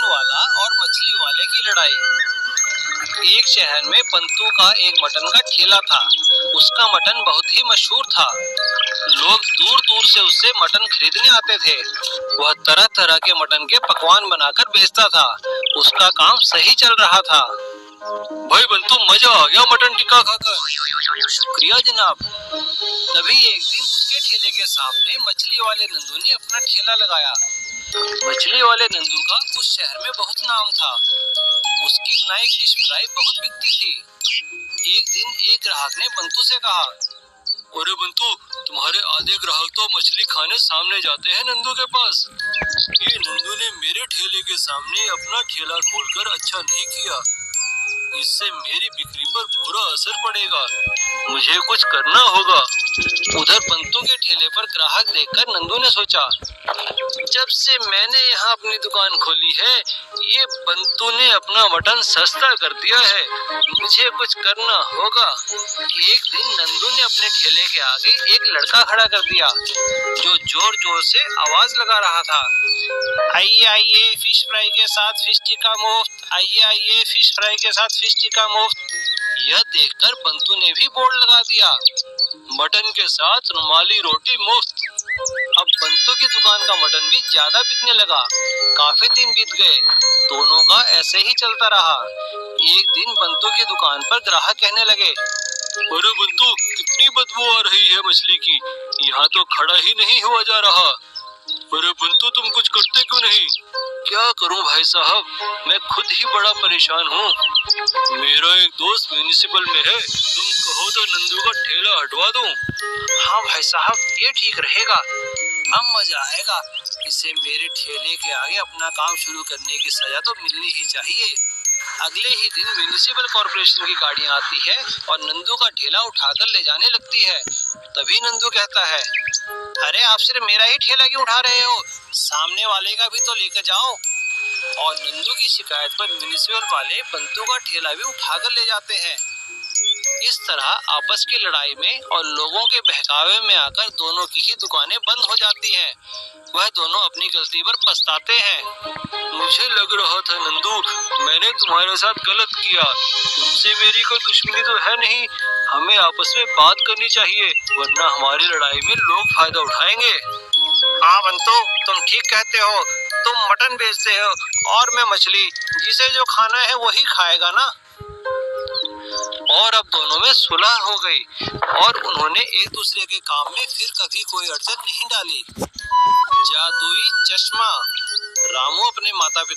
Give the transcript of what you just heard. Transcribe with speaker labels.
Speaker 1: वाला और मछली वाले की लड़ाई। एक शहर में बंतू का एक मटन का ठेला था। उसका मटन बहुत ही मशहूर था। लोग दूर दूर से उससे मटन खरीदने आते थे। वह तरह तरह के मटन के पकवान बनाकर बेचता था। उसका काम सही चल रहा था। भाई बंतू, मजा आ गया मटन टिक्का खाकर। शुक्रिया जनाब। तभी एक दिन उसके ठेले के सामने मछली वाले नंदू ने अपना ठेला लगाया। मछली वाले नंदू का उस शहर में बहुत नाम था। उसकी बनाई फिश फ्राई बहुत बिकती थी। एक दिन एक ग्राहक ने बंतू से कहा, अरे बंतू, तुम्हारे आधे ग्राहक तो मछली खाने सामने जाते हैं नंदू के पास। ये नंदू ने मेरे ठेले के सामने अपना ठेला खोलकर अच्छा नहीं किया। इससे मेरी बिक्री पर बुरा असर पड़ेगा। मुझे कुछ करना होगा। उधर बंतू के ठेले पर ग्राहक देखकर नंदू ने सोचा, जब से मैंने यहाँ अपनी दुकान खोली है, ये बंतू ने अपना मटन सस्ता कर दिया है। मुझे कुछ करना होगा। एक दिन नंदू ने अपने ठेले के आगे एक लड़का खड़ा कर दिया, जो जोर जोर से आवाज लगा रहा था, आइए आइए, फिश फ्राई के साथ फिश टिक्का मुफ्त। आइए आइए, फिश फ्राई के साथ फिश टिक्का मुफ्त। यह देखकर बंतू ने भी बोर्ड लगा दिया, मटन के साथ रुमाली रोटी मुफ्त। अब बंतू की दुकान का मटन भी ज्यादा बिकने लगा। काफी दिन बीत गए, दोनों का ऐसे ही चलता रहा। एक दिन बंतू की दुकान पर ग्राहक कहने लगे, अरे बंतू, कितनी बदबू आ रही है मछली की। यहाँ तो खड़ा ही नहीं हुआ जा रहा। अरे बंतू, तुम कुछ करते क्यों नहीं? क्या करूं भाई साहब, मैं खुद ही बड़ा परेशान हूँ। मेरा एक दोस्त म्युनिसिपल में है, तुम कहो तो नंदू का ठेला हटवा दूं। हाँ भाई साहब, ये ठीक रहेगा। अब मजा आएगा। इसे मेरे ठेले के आगे अपना काम शुरू करने की सजा तो मिलनी ही चाहिए। अगले ही दिन म्युनिसिपल कॉर्पोरेशन की गाड़ियां आती है और नंदू का ठेला उठाकर ले जाने लगती है। तभी नंदू कहता है, अरे आप सिर्फ मेरा ही ठेला क्यों उठा रहे हो? सामने वाले का भी तो लेकर जाओ। और नंदू की शिकायत पर म्युनिसिपल वाले बंतू का ठेला भी उठाकर ले जाते हैं। इस तरह आपस की लड़ाई में और लोगों के बहकावे में आकर दोनों की ही दुकानें बंद हो जाती हैं। वह दोनों अपनी गलती पर पछताते हैं। मुझे लग रहा था नंदू, मैंने तुम्हारे साथ गलत किया। तुमसे मेरी कोई दुश्मनी तो है नहीं। हमें आपस में बात करनी चाहिए, वरना हमारी लड़ाई में लोग फायदा उठाएंगे। हाँ बंतू, तुम ठीक कहते हो। तुम मटन बेचते हो और मैं मछली। जिसे जो खाना है वही खाएगा ना। और अब दोनों में सुलह हो गई और उन्होंने एक दूसरे के काम में फिर कभी कोई अड़चन नहीं डाली। जादुई चश्मा। रामू अपने माता पिता